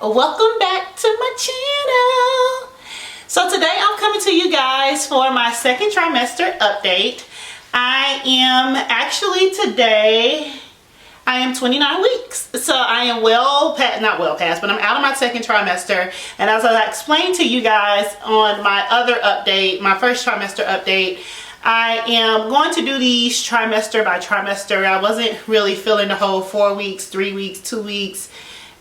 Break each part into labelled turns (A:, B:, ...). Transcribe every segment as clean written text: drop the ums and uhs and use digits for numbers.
A: Welcome back to my channel. So today I'm coming to you guys for my second trimester update. I am 29 weeks. So I am not well past, but I'm out of my second trimester. And as I explained to you guys on my other update, my first trimester update, I am going to do these trimester by trimester. I wasn't really feeling the whole 4 weeks, 3 weeks, 2 weeks.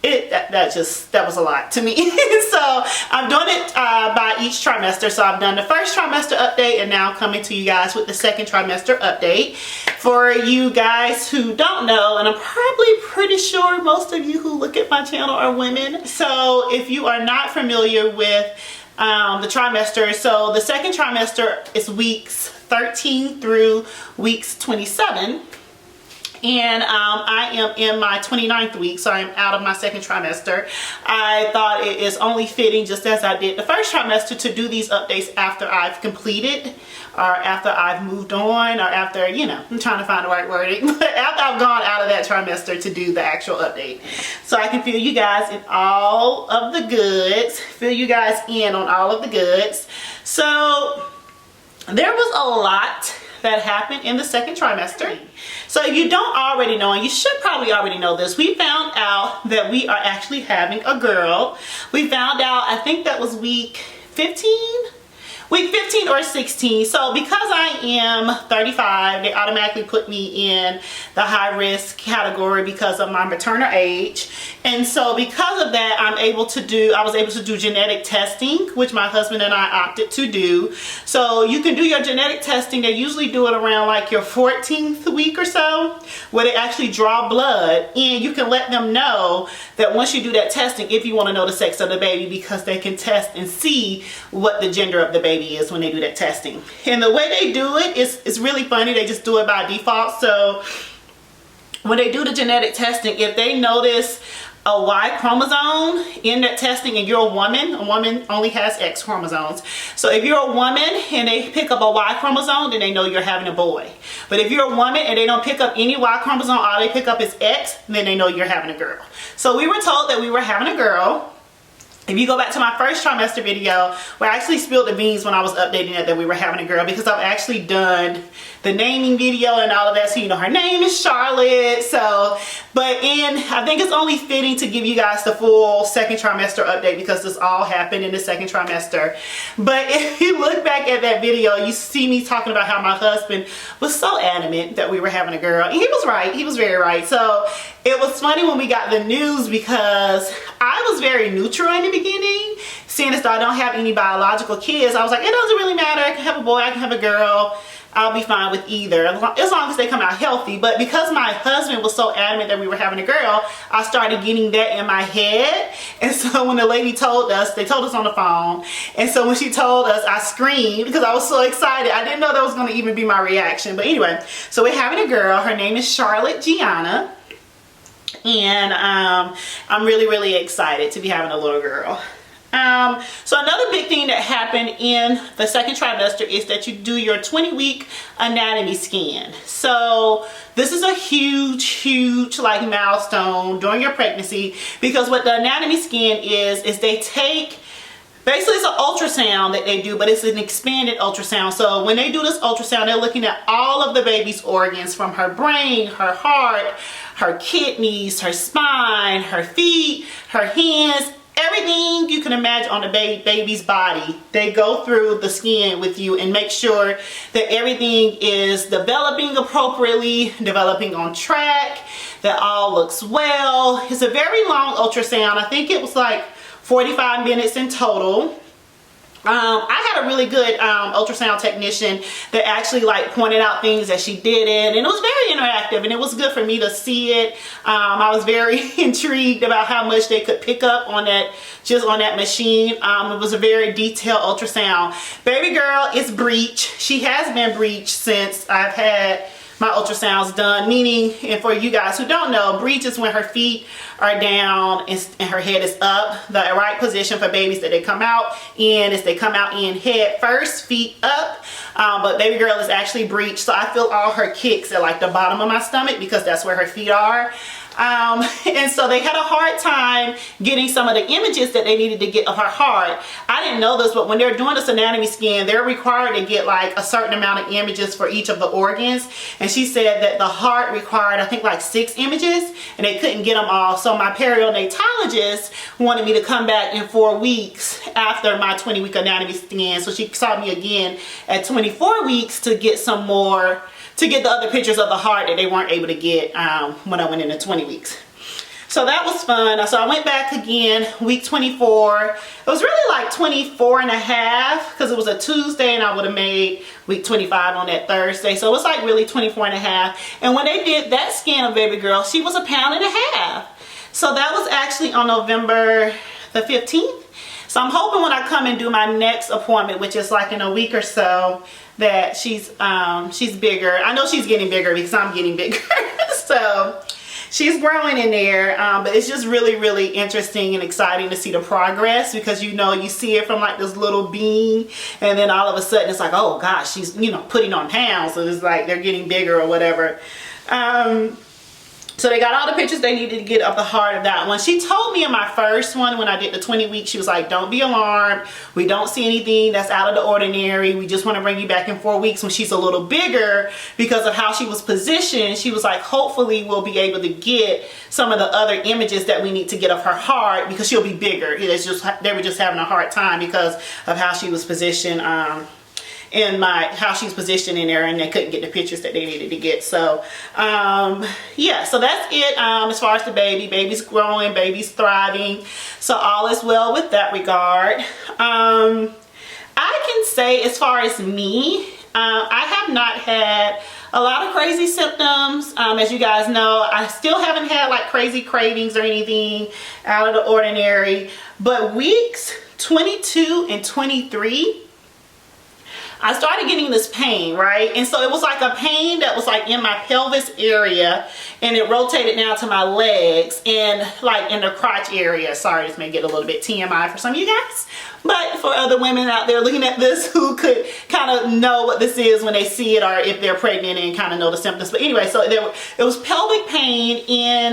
A: That was a lot to me. So I'm doing it by each trimester. So I've done the first trimester update and now coming to you guys with the second trimester update. For you guys who don't know, and I'm probably pretty sure most of you who look at my channel are women. So if you are not familiar with the trimester, so the second trimester is weeks 13 through weeks 27. And I am in my 29th week, so I'm out of my second trimester. I thought it is only fitting, just as I did the first trimester, to do these updates after I've completed, or after I've moved on, or after, you know, I'm trying to find the right wording, but after I've gone out of that trimester to do the actual update. So I can fill you guys in all of the goods, fill you guys in on all of the goods. So there was a lot that happened in the second trimester. So if you don't already know, and you should probably already know this, we found out that we are actually having a girl. We found out, I think that was week 15? Week 15 or 16. So because I am 35, they automatically put me in the high risk category because of my maternal age. And so because of that, I was able to do genetic testing, which my husband and I opted to do. So you can do your genetic testing. They usually do it around like your 14th week or so, where they actually draw blood, and you can let them know that once you do that testing, if you want to know the sex of the baby, because they can test and see what the gender of the baby is when they do that testing. And the way they do it is really funny. They just do it by default. So when they do the genetic testing, if they notice a Y chromosome in that testing, and you're a woman only has X chromosomes. So if you're a woman and they pick up a Y chromosome, then they know you're having a boy. But if you're a woman and they don't pick up any Y chromosome, all they pick up is X, then they know you're having a girl. So we were told that we were having a girl. If you go back to my first trimester video, where I actually spilled the beans when I was updating it that we were having a girl, because I've actually done the naming video and all of that, so you know her name is Charlotte. So, I think it's only fitting to give you guys the full second trimester update because this all happened in the second trimester. But if you look back at that video, you see me talking about how my husband was so adamant that we were having a girl. And he was right. He was very right. So it was funny when we got the news, because I was very neutral in the beginning, seeing as though I don't have any biological kids. I was like, it doesn't really matter. I can have a boy, I can have a girl. I'll be fine with either, as long as they come out healthy. But because my husband was so adamant that we were having a girl, I started getting that in my head. And so when the lady told us, they told us on the phone, and so when she told us, I screamed because I was so excited. I didn't know that was going to even be my reaction. But anyway, so we're having a girl. Her name is Charlotte Gianna. And I'm really, really excited to be having a little girl. So another big thing that happened in the second trimester is that you do your 20-week anatomy scan. So this is a huge like milestone during your pregnancy, because what the anatomy scan is they take, basically it's an ultrasound that they do, but it's an expanded ultrasound. So when they do this ultrasound, they're looking at all of the baby's organs, from her brain, her heart, her kidneys, her spine, her feet, her hands, everything you can imagine on the baby's body. They go through the scan with you and make sure that everything is developing appropriately, developing on track, that all looks well. It's a very long ultrasound. I think it was like 45 minutes in total. I had a really good ultrasound technician that actually like pointed out things as she did it, and it was very interactive, and it was good for me to see it. I was very intrigued about how much they could pick up on that, just on that machine. It was a very detailed ultrasound. Baby girl is breech. She has been breech since I've had my ultrasounds done, meaning, and for you guys who don't know, breech is when her feet are down and her head is up. The right position for babies that they come out in is they come out in head first, feet up. But baby girl is actually breech, so I feel all her kicks at like the bottom of my stomach because that's where her feet are. And so they had a hard time getting some of the images that they needed to get of her heart. I didn't know this, but when they're doing this anatomy scan, they're required to get like a certain amount of images for each of the organs. And she said that the heart required, I think, like 6 images, and they couldn't get them all. So my periodontologist wanted me to come back in 4 weeks after my 20-week anatomy scan. So she saw me again at 24 weeks to get some more, to get the other pictures of the heart that they weren't able to get when I went into 20 weeks. So that was fun. So I went back again, week 24. It was really like 24 and a half because it was a Tuesday and I would have made week 25 on that Thursday. So it was like really 24 and a half. And when they did that scan of baby girl, she was 1.5 pounds. So that was actually on November the 15th. So I'm hoping when I come and do my next appointment, which is like in a week or so, that she's bigger. I know she's getting bigger because I'm getting bigger. So she's growing in there, but it's just really, really interesting and exciting to see the progress, because you know, you see it from like this little bean, and then all of a sudden it's like, oh gosh, she's, you know, putting on pounds. So it's like they're getting bigger or whatever. So they got all the pictures they needed to get of the heart of that one. She told me in my first one, when I did the 20 weeks, she was like, don't be alarmed. We don't see anything that's out of the ordinary. We just want to bring you back in 4 weeks when she's a little bigger, because of how she was positioned. She was like, hopefully we'll be able to get some of the other images that we need to get of her heart, because she'll be bigger. It's just, they were just having a hard time because of how she was positioned. How she's positioned in there, and they couldn't get the pictures that they needed to get. So yeah, so that's it as far as the baby's growing, baby's thriving, so all is well with that regard. I can say, as far as me, I have not had a lot of crazy symptoms. As you guys know, I still haven't had like crazy cravings or anything out of the ordinary, but weeks 22 and 23, I started getting this pain, right? And so it was like a pain that was like in my pelvis area, and it rotated down to my legs and like in the crotch area. Sorry, this may get a little bit TMI for some of you guys, but for other women out there looking at this who could kind of know what this is when they see it, or if they're pregnant and kind of know the symptoms. But anyway, so it was pelvic pain in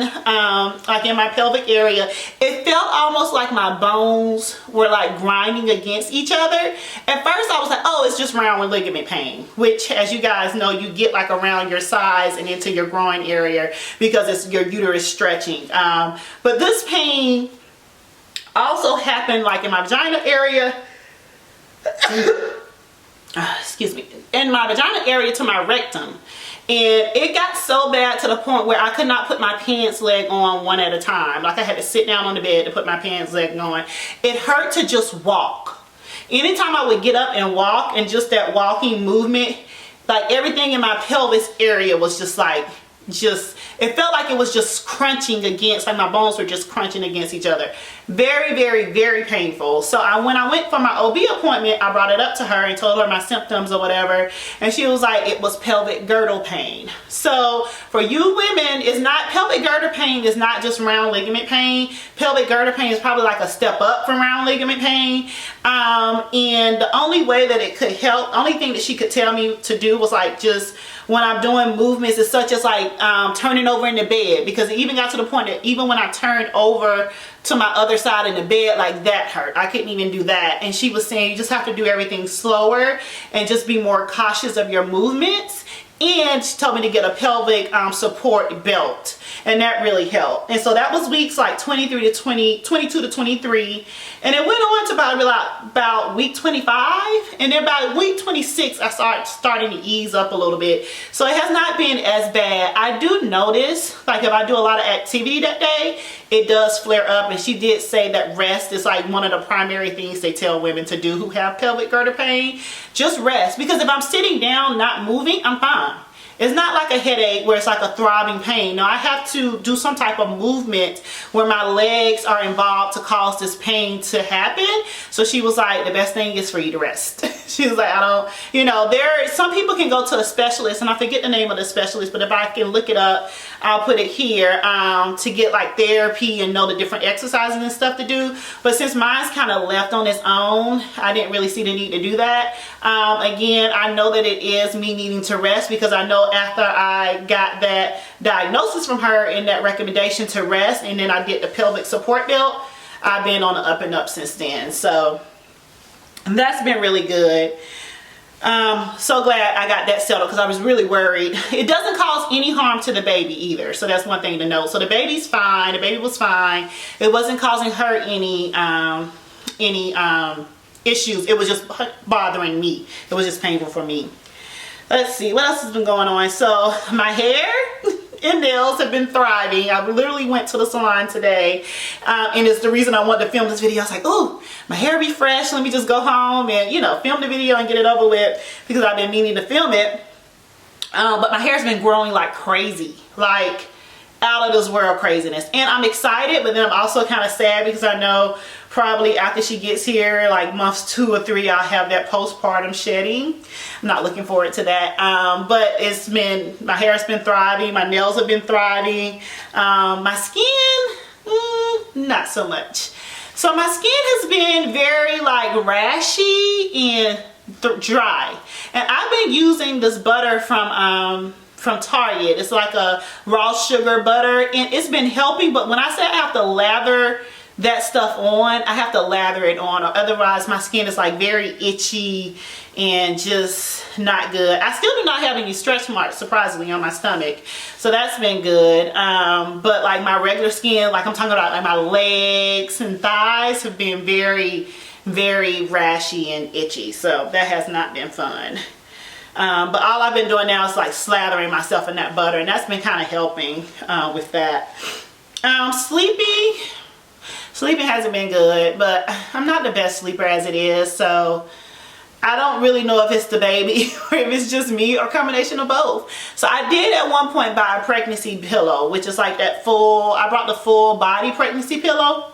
A: like in my pelvic area. It felt almost like my bones were like grinding against each other. At first I was like, oh, it's just round ligament pain, which, as you guys know, you get like around your sides and into your groin area because it's your uterus stretching. But this pain also happened like in my vagina area. Excuse me, in my vagina area to my rectum. And it got so bad to the point where I could not put my pants leg on one at a time. Like I had to sit down on the bed to put my pants leg on. It hurt to just walk. Anytime I would get up and walk, and just that walking movement, like everything in my pelvis area was just like, it felt like it was just crunching against, like my bones were just crunching against each other. Very, very, very painful. So when I went for my OB appointment, I brought it up to her and told her my symptoms or whatever, and she was like, it was pelvic girdle pain. So for you women, it's not, pelvic girdle pain is not just round ligament pain. Pelvic girdle pain is probably like a step up from round ligament pain. And the only way that it could help, only thing that she could tell me to do was like, just when I'm doing movements as such as like turning over in the bed, because it even got to the point that even when I turned over to my other side in the bed, like that hurt. I couldn't even do that. And she was saying you just have to do everything slower and just be more cautious of your movements. And she told me to get a pelvic support belt, and that really helped. And so that was weeks like 22 to 23, and it went on to about week 25, and then by week 26 I starting to ease up a little bit. So it has not been as bad. I do notice, like if I do a lot of activity that day, it does flare up, and she did say that rest is like one of the primary things they tell women to do who have pelvic girdle pain. Just rest, because if I'm sitting down not moving, I'm fine. It's not like a headache where it's like a throbbing pain. No, I have to do some type of movement where my legs are involved to cause this pain to happen. So she was like, the best thing is for you to rest. She was like, I don't, you know, some people can go to a specialist, and I forget the name of the specialist, but if I can look it up, I'll put it here, to get like therapy and know the different exercises and stuff to do. But since mine's kind of left on its own, I didn't really see the need to do that. Again, I know that it is me needing to rest, because I know after I got that diagnosis from her and that recommendation to rest, and then I did the pelvic support belt, I've been on the up and up since then. So that's been really good. So glad I got that settled, because I was really worried. It doesn't cause any harm to the baby either, so that's one thing to note. So the baby's fine. The baby was fine. It wasn't causing her any issues. It was just bothering me. It was just painful for me. Let's see what else has been going on. So my hair and nails have been thriving. I literally went to the salon today, and it's the reason I wanted to film this video. I was like, oh, my hair be fresh, let me just go home and, you know, film the video and get it over with, because I've been meaning to film it. But my hair's been growing like crazy, like out of this world craziness, and I'm excited, but then I'm also kind of sad, because I know probably after she gets here, like months 2 or 3, I'll have that postpartum shedding. I'm not looking forward to that. But my hair's been thriving, my nails have been thriving, my skin, not so much. So my skin has been very like rashy and dry, and I've been using this butter from Target. It's like a raw sugar butter, and it's been helping. But when I say I have to lather that stuff on, I have to lather it on, or otherwise my skin is like very itchy and just not good. I still do not have any stretch marks, surprisingly, on my stomach, so that's been good. But like my regular skin, like I'm talking about like my legs and thighs, have been very, very rashy and itchy, so that has not been fun. But all I've been doing now is like slathering myself in that butter, and that's been kind of helping with that. Sleeping hasn't been good, but I'm not the best sleeper as it is, so I don't really know if it's the baby or if it's just me, or a combination of both. So I did at one point buy a pregnancy pillow, which is like that I brought the full body pregnancy pillow.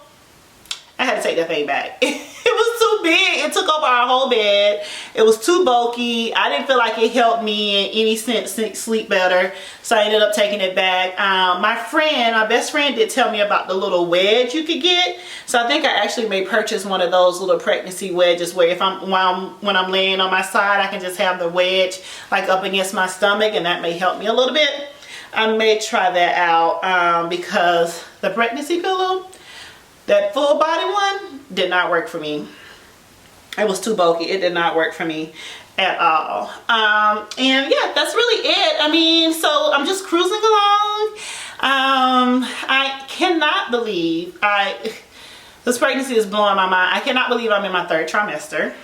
A: I had to take that thing back. It was too big. It took over our whole bed. It was too bulky. I didn't feel like it helped me in any sense sleep better, so I ended up taking it back. My best friend did tell me about the little wedge you could get, so I think I actually may purchase one of those little pregnancy wedges, where when I'm laying on my side, I can just have the wedge like up against my stomach, and that may help me a little bit. I may try that out, because the pregnancy pillow, that full body one, did not work for me. It was too bulky. It did not work for me at all. And yeah, that's really it. I mean, so I'm just cruising along. I cannot believe this pregnancy is blowing my mind. I cannot believe I'm in my 3rd trimester.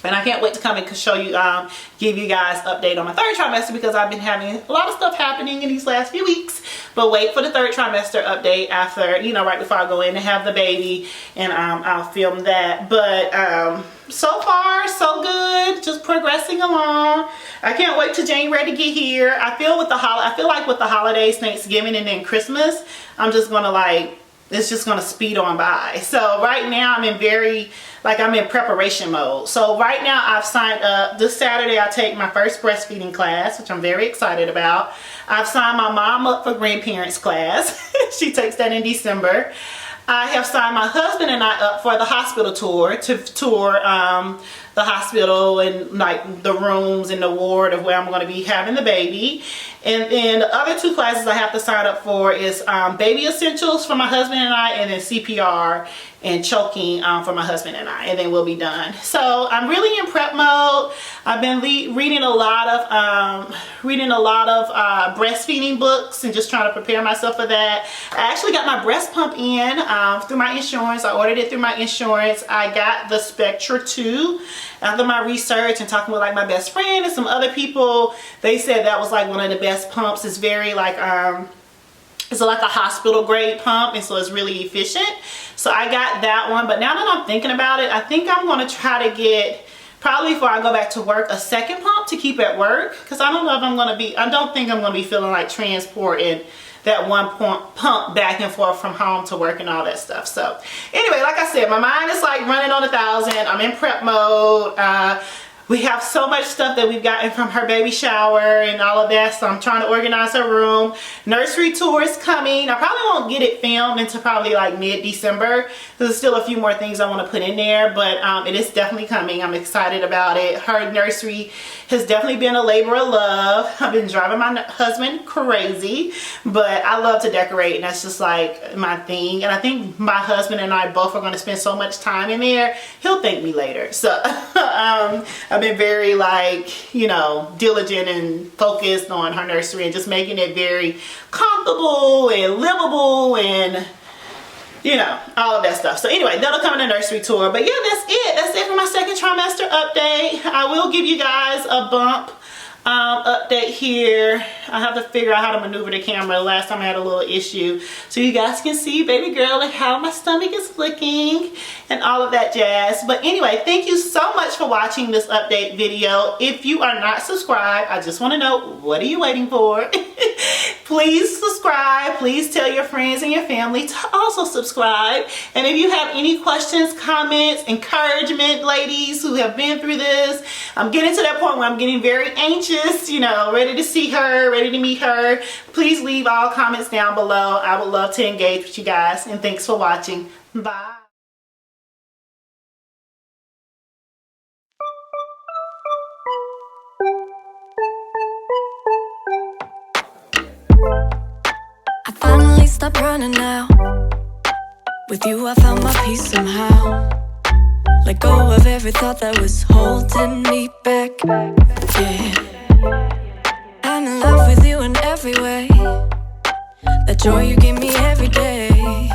A: And I can't wait to come and show you, give you guys update on my 3rd trimester, because I've been having a lot of stuff happening in these last few weeks. But wait for the 3rd trimester update after, you know, right before I go in and have the baby, and I'll film that. But so far, so good. Just progressing along. I can't wait till January to get here. I feel like with the holidays, Thanksgiving, and then Christmas, I'm just gonna it's just gonna speed on by. So right now I'm in preparation mode. So right now I've signed up. This Saturday I take my first breastfeeding class, which I'm very excited about. I've signed my mom up for grandparents class. She takes that in December. I have signed my husband and I up for the hospital tour, to tour the hospital and like the rooms in the ward of where I'm going to be having the baby. And then the other 2 classes I have to sign up for is baby essentials for my husband and I, and then CPR and choking for my husband and I, and then we'll be done. So I'm really in prep mode. I've been reading a lot of breastfeeding books and just trying to prepare myself for that. I actually got my breast pump in through my insurance. I ordered it through my insurance. I got the Spectra 2 after my research and talking with like my best friend and some other people. They said that was like one of the best pumps. It's very like it's like a hospital grade pump, and so it's really efficient. So I got that one. But now that I'm thinking about it, I think I'm going to try to get, probably before I go back to work, a second pump to keep at work, because I don't know if I don't think I'm going to be feeling like transporting that one pump back and forth from home to work and all that stuff. So anyway, like I said, my mind is like running on 1,000. I'm in prep mode. We have so much stuff that we've gotten from her baby shower and all of that, so I'm trying to organize her room. Nursery tour is coming. I probably won't get it filmed until probably like mid-December. There's still a few more things I want to put in there, but it is definitely coming. I'm excited about it. Her nursery has definitely been a labor of love. I've been driving my husband crazy, but I love to decorate, and that's just like my thing. And I think my husband and I both are going to spend so much time in there, he'll thank me later. So I've been very like, you know, diligent and focused on her nursery and just making it very comfortable and livable and, you know, all of that stuff. So anyway, that'll come in the nursery tour. But yeah, that's it. That's it for my second trimester update. I will give you guys a bump update here. I have to figure out how to maneuver the camera. Last time I had a little issue, so you guys can see, baby girl, like how my stomach is looking and all of that jazz. But anyway, thank you so much for watching this update video. If you are not subscribed, I just want to know, what are you waiting for? Please subscribe. Please tell your friends and your family to also subscribe. And if you have any questions, comments, encouragement, ladies who have been through this, I'm getting to that point where I'm getting very anxious, you know, ready to see her, ready to meet her. Please leave all comments down below. I would love to engage with you guys, and thanks for watching. Bye.
B: I finally stopped running now. With you I found my peace somehow. Let go of every thought that was holding me back. Yeah, I'm in love with you in every way. That joy you give me every day.